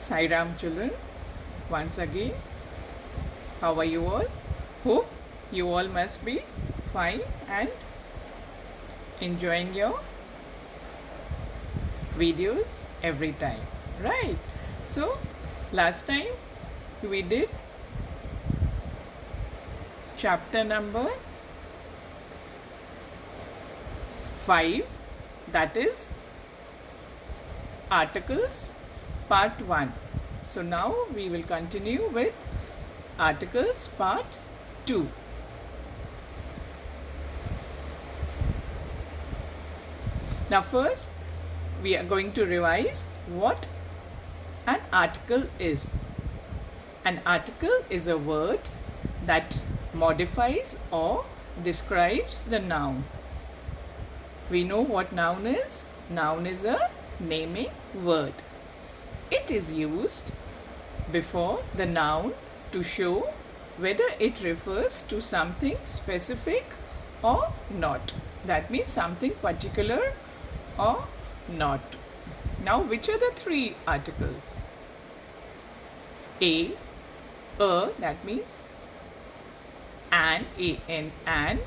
Sai Ram children, once again, how are you all? Hope you all must be fine and enjoying your videos every time, right? So, last time we did chapter number 5, that is articles part 1. So now we will continue with articles part 2. Now first we are going to revise what an article is. An article is a word that modifies or describes the noun. We know what noun is. Noun is a naming word. It is used before the noun to show whether it refers to something specific or not. That means something particular or not. Now, which are the 3 articles? A, that means an, an,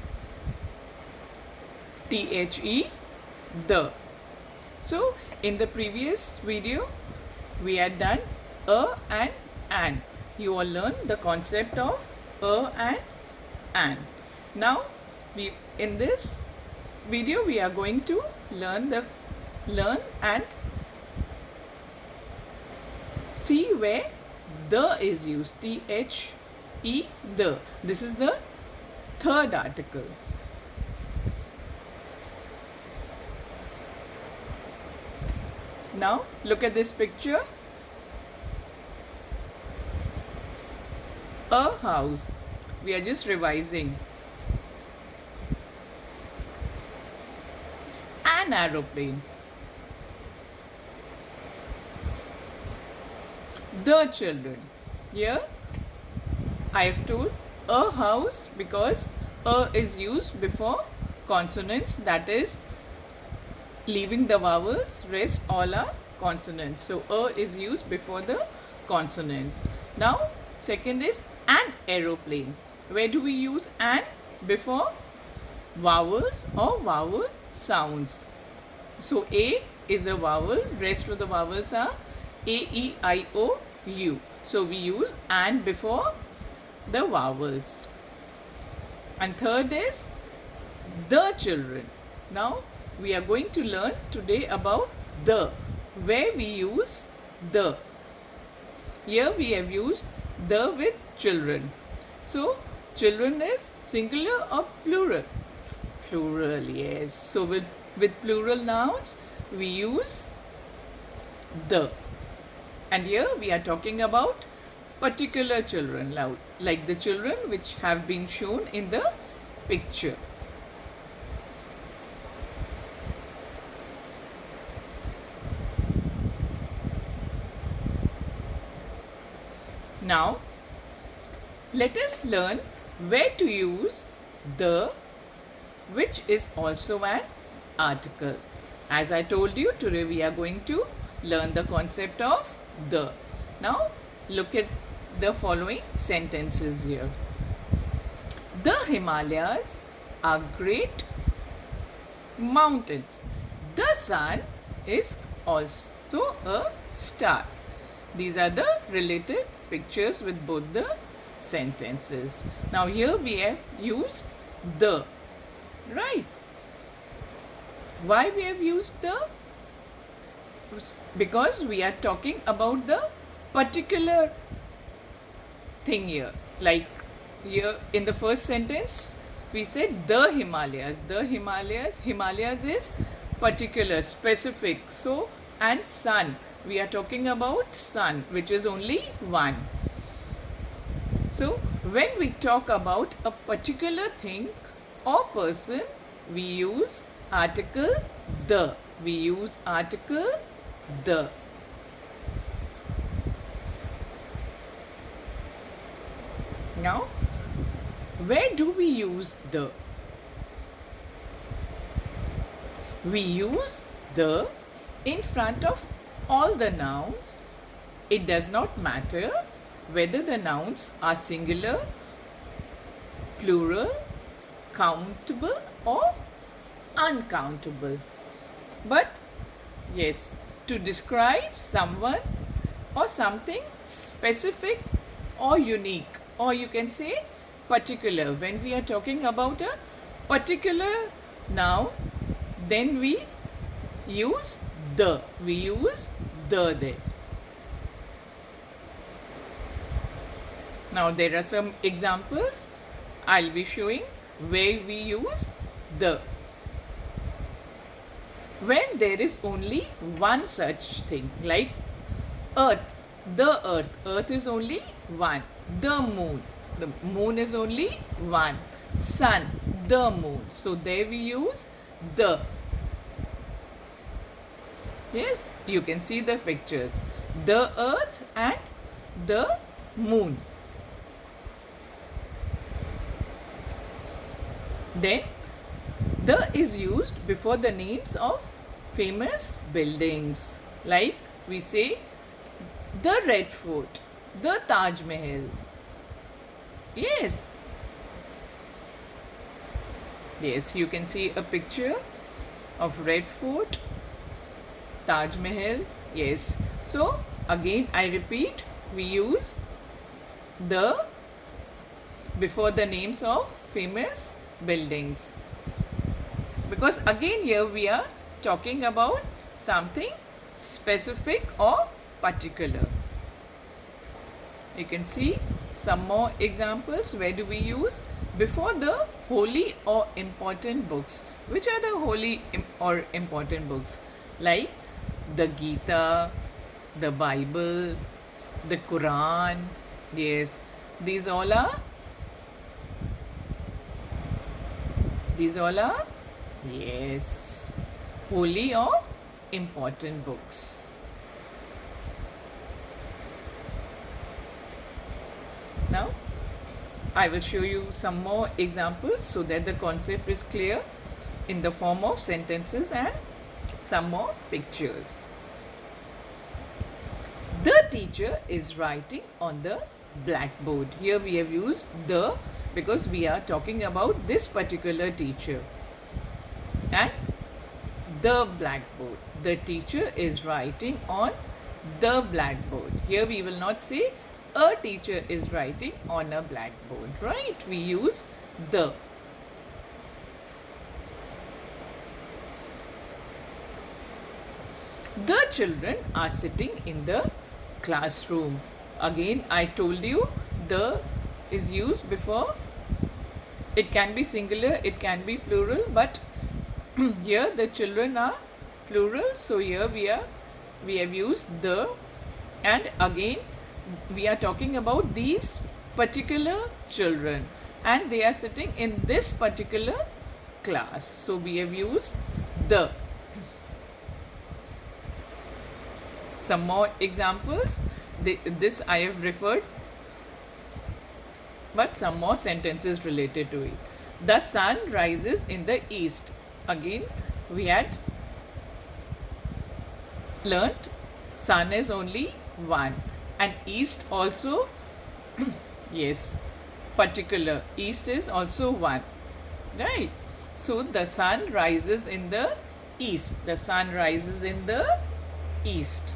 the, the. So, in the previous video, we had done a and an. You all learned the concept of a and an. Now, in this video, we are going to learn and see where the is used. The. This is the 3rd article. Now look at this picture. A house. We are just revising. An aeroplane. The children. Here I have told a house because a is used before consonants, that is leaving the vowels, rest all are consonants. So a is used before the consonants. Now second is an aeroplane. Where do we use an? Before vowels or vowel sounds. So a is a vowel, rest of the vowels are a, e, I, o, u. So we use an before the vowels. And third is the children. Now we are going to learn today about the, where we use the. Here we have used the with children. So children is singular or plural? Plural, yes. So with plural nouns we use the. And here we are talking about particular children, like the children which have been shown in the picture. Now, let us learn where to use the, which is also an article. As I told you, today we are going to learn the concept of the. Now, look at the following sentences here. The Himalayas are great mountains. The sun is also a star. These are the related pictures with both the sentences. Now here we have used the, right? Why we have used the? Because we are talking about the particular thing here. Like here in the first sentence we said the Himalayas. The Himalayas is particular, specific. So, and sun. We are talking about sun, which is only one. So, when we talk about a particular thing or person, we use article the. We use article the. Now, where do we use the? We use the in front of all the nouns It does not matter whether the nouns are singular, plural, countable or uncountable. But yes, to describe someone or something specific or unique, or you can say particular. When we are talking about a particular noun, then we use the. We use the there. Now there are some examples I'll be showing where we use the. When there is only one such thing, like earth, the earth, earth is only one. The moon is only one. Sun, the moon. So there we use the. Yes, you can see the pictures. The earth and the moon. Then the is used before the names of famous buildings. Like we say the Red Fort, the Taj Mahal. Yes. Yes, you can see a picture of Red Fort, Taj Mahal. Yes. So again I repeat, we use the before the names of famous buildings. Because again here we are talking about something specific or particular. You can see some more examples. Where do we use? Before the holy or important books. Which are the holy or important books? Like the Gita, the Bible, the Quran. Yes, these all are yes, holy or important books. Now I will show you some more examples so that the concept is clear in the form of sentences and some more pictures. The teacher is writing on the blackboard. Here we have used the because we are talking about this particular teacher. And the blackboard. The teacher is writing on the blackboard. Here we will not say a teacher is writing on a blackboard, right? We use the. The children are sitting in the classroom. Again, I told you the is used before. It can be singular, it can be plural, but here the children are plural. So here we have used the, and again we are talking about these particular children and they are sitting in this particular class. So we have used the. Some more examples. This I have referred, but some more sentences related to it. The sun rises in the east. Again, we had learnt sun is only one, and east also, yes, particular. East is also one, right? So the sun rises in the east. The sun rises in the east.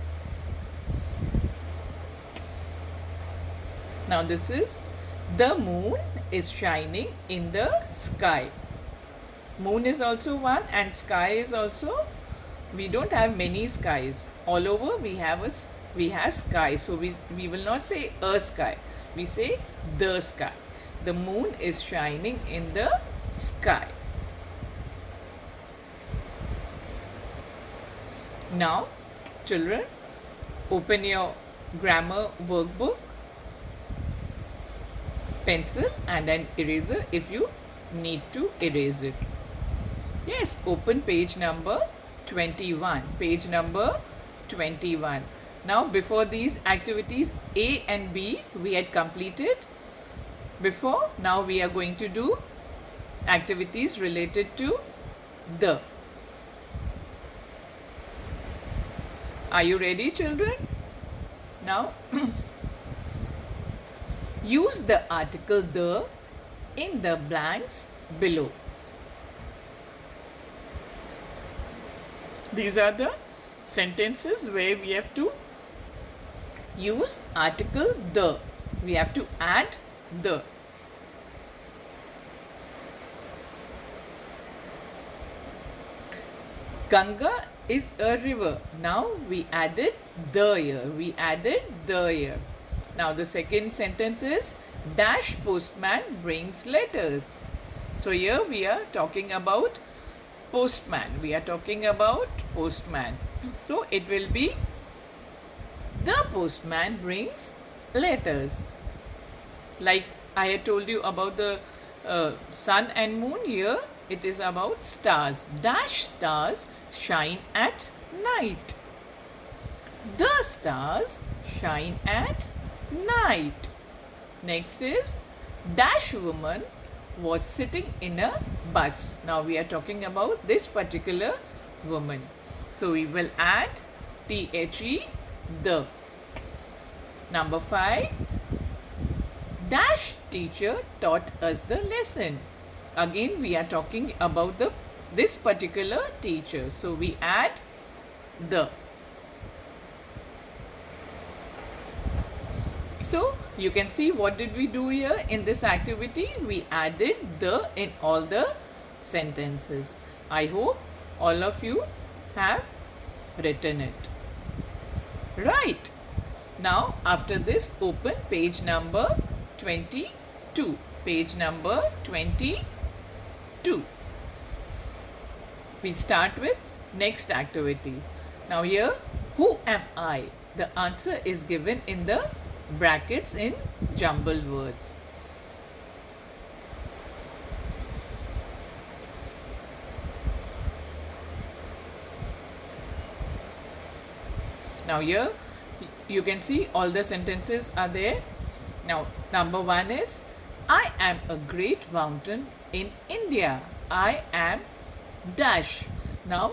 Now this is the moon is shining in the sky. Moon is also one and sky is also. We don't have many skies. All over we have sky. So we will not say a sky. We say the sky. The moon is shining in the sky. Now, children, open your grammar workbook, pencil and an eraser if you need to erase it. Yes, open page number 21. Page number 21. Now, before these activities A and B we had completed before. Now we are going to do activities related to the. Are you ready, children? Now, use the article the in the blanks below. These are the sentences where we have to use article the. We have to add the. Ganga is a river. Now we added the here. We added the here. Now the second sentence is dash postman brings letters. So here we are talking about postman. We are talking about postman. So it will be the postman brings letters. Like I had told you about the sun and moon, here it is about stars. Dash stars shine at night. The stars shine at night. Next is dash woman was sitting in a bus. Now we are talking about this particular woman. So we will add the, the. Number 5, dash teacher taught us the lesson. Again we are talking about this particular teacher. So we add the. So you can see what did we do here in this activity. We added the in all the sentences. I hope all of you have written it. Right. Now after this, open page number 22. Page number 22. We start with next activity. Now here, who am I? The answer is given in the brackets in jumbled words. Now here you can see all the sentences are there. Now number 1 is I am a great mountain in India. I am dash. Now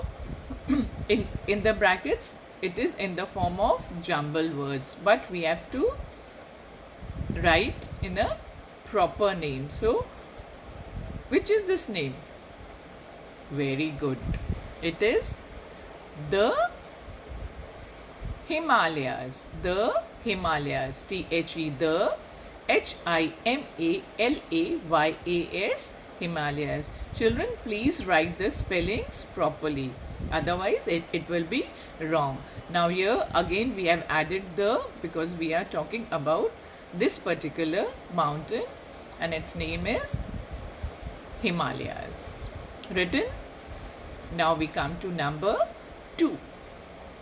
in the brackets it is in the form of jumbled words, but we have to write in a proper name. So which is this name? Very good. It is the Himalayas. The Himalayas. The Himalayas. Himalayas. Children, please write the spellings properly. Otherwise, it will be wrong. Now here again we have added the because we are talking about this particular mountain and its name is Himalayas. Written. Now we come to number 2.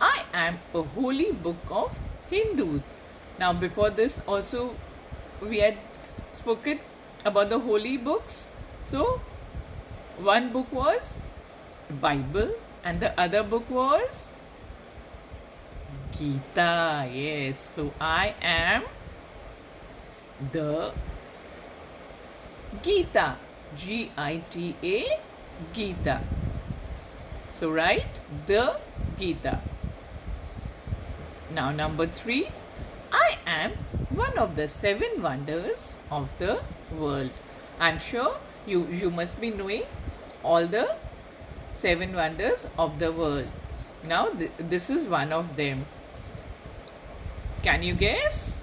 I am a holy book of Hindus. Now before this also we had spoken about the holy books. So one book was Bible and the other book was Gita. Yes, so I am the Gita. Gita. Gita. So write the Gita. Now number 3, I am one of the 7 wonders of the world. I'm sure you must be knowing all the 7 wonders of the world. Now this is one of them. Can you guess?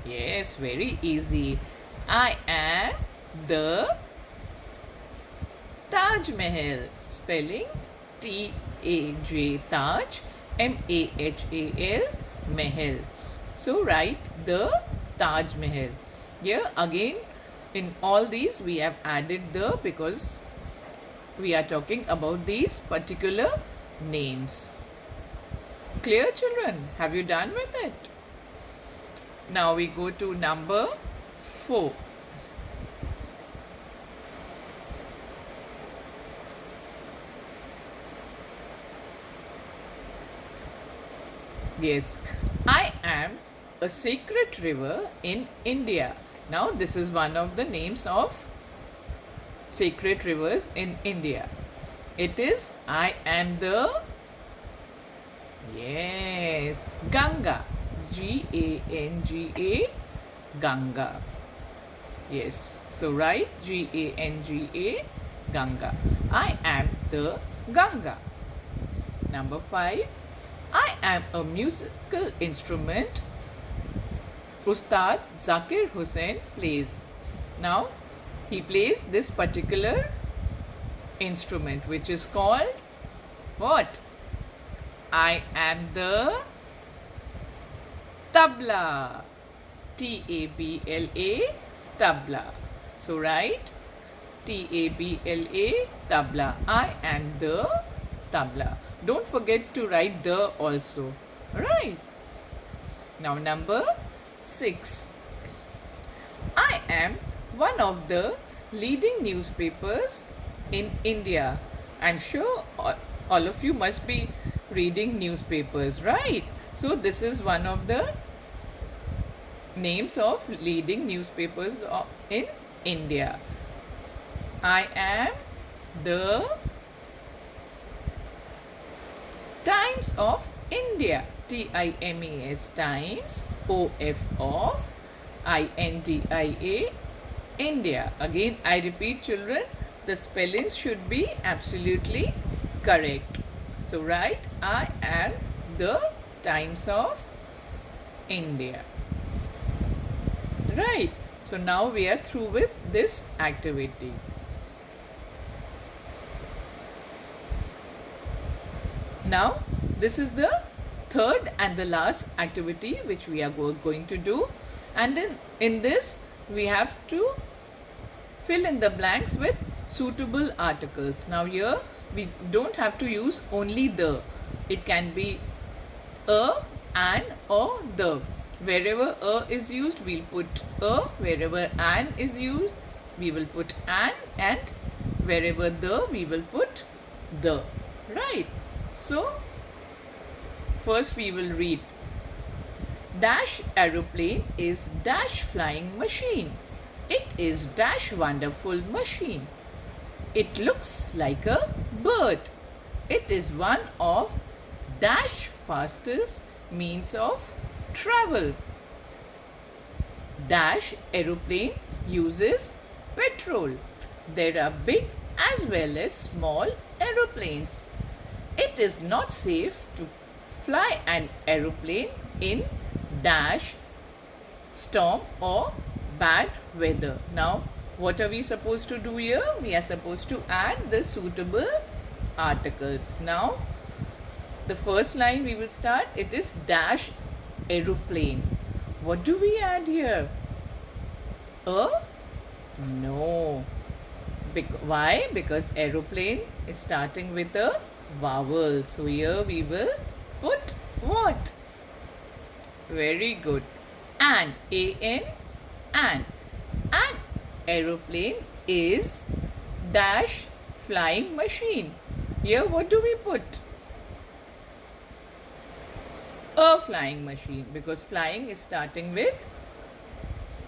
Yes, very easy. I am the Taj Mahal. Spelling T-A-J, Taj, M-A-H-A-L, Mahal. So write the Taj Mahal. Here again in all these we have added the because we are talking about these particular names. Clear, children? Have you done with it? Now we go to number 4. Yes, I am a sacred river in India. Now this is one of the names of sacred rivers in India. It is I am the, yes, Ganga. Ganga. Ganga. Yes. So write Ganga. Ganga. I am the Ganga. Number 5. I am a musical instrument Ustad Zakir Hussain plays. Now he plays this particular instrument which is called what? I am the tabla. Tabla. Tabla. So write Tabla. Tabla. I am the tabla. Don't forget to write the also. Alright. Now number 6. I am one of the leading newspapers in India. I'm sure all of you must be reading newspapers, right? So this is one of the names of leading newspapers in India. I am the Times of India. Times, Times, of India, India. Again, I repeat, children, the spellings should be absolutely correct. So write, I am the Times of India. Right. So now we are through with this activity. Now, this is the third and the last activity which we are going to do, and in this we have to fill in the blanks with suitable articles. Now here we don't have to use only the. It can be a, an, or the. Wherever a is used, we'll put a. Wherever an is used, we will put an, and wherever the, we will put the. Right. So, first we will read. Dash aeroplane is dash flying machine. It is dash wonderful machine. It looks like a bird. It is one of dash fastest means of travel. Dash aeroplane uses petrol. There are big as well as small aeroplanes. It is not safe to fly an aeroplane in dash, storm or bad weather. Now, what are we supposed to do here? We are supposed to add the suitable articles. Now, the first line we will start. It is dash aeroplane. What do we add here? A? No. Why? Because aeroplane is starting with a vowel. So here we will put what? Very good. An. A-N. An. An aeroplane is dash flying machine. Here what do we put? A flying machine, because flying is starting with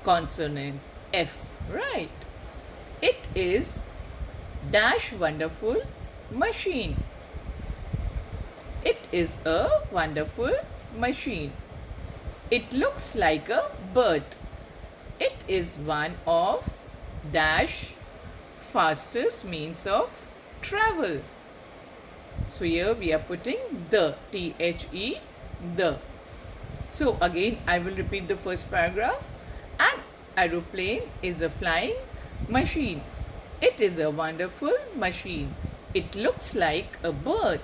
consonant F. Right. It is dash wonderful machine. It is a wonderful machine. It looks like a bird. It is one of dash fastest means of travel. So here we are putting the, T-H-E, the. So again I will repeat the first paragraph. An aeroplane is a flying machine. It is a wonderful machine. It looks like a bird.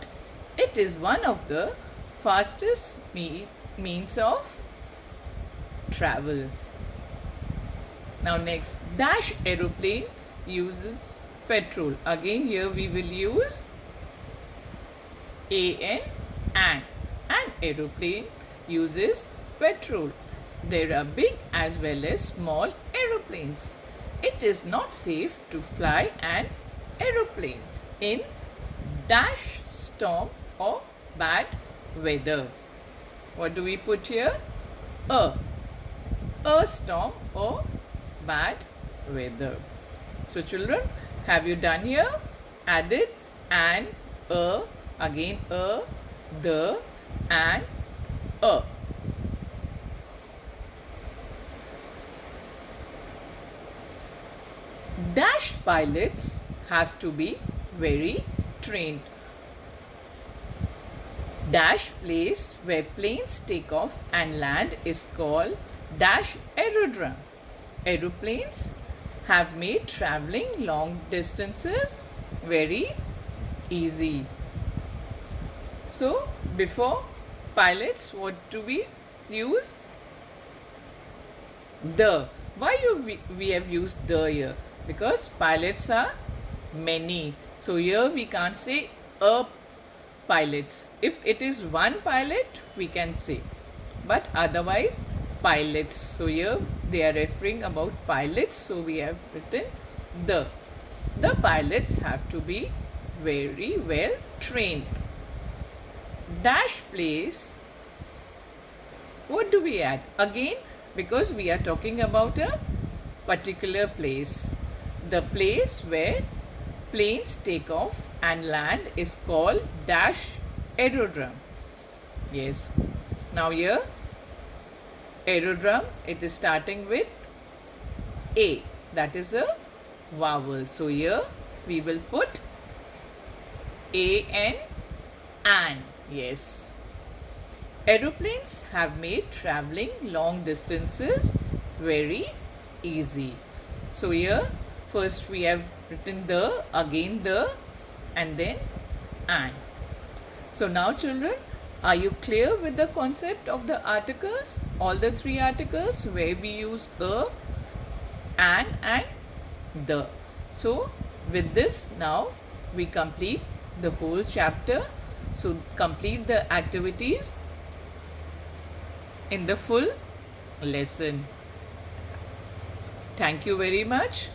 It is one of the fastest means of travel. Now next, dash aeroplane uses petrol. Again here we will use an. An aeroplane uses petrol. There are big as well as small aeroplanes. It is not safe to fly an aeroplane in dash, storm or bad weather. What do we put here? A storm or bad weather. So children, have you done here? Added an, again a, the, and a. Dash pilots have to be very trained. Dash place where planes take off and land is called dash aerodrome. Aeroplanes have made traveling long distances very easy. So before pilots, what do we use? The. Why we have used the here? Because pilots are many. So here we can't say a pilots. If it is one pilot, we can say. But otherwise, pilots. So here they are referring about pilots. So we have written the. The pilots have to be very well trained. Dash place. What do we add? Again, because we are talking about a particular place. The place where planes take off and land is called dash aerodrome. Yes. Now here, aerodrome, it is starting with A. That is a vowel. So here we will put A-N, an. Yes. Aeroplanes have made traveling long distances very easy. So here first we have written the, again the, and then an. So now children, are you clear with the concept of the articles? All the three articles where we use a, an and the. So with this now we complete the whole chapter. So complete the activities in the full lesson. Thank you very much.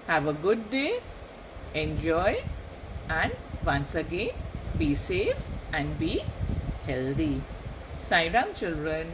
Have a good day. Enjoy, and once again be safe and be healthy. Sai Ram children.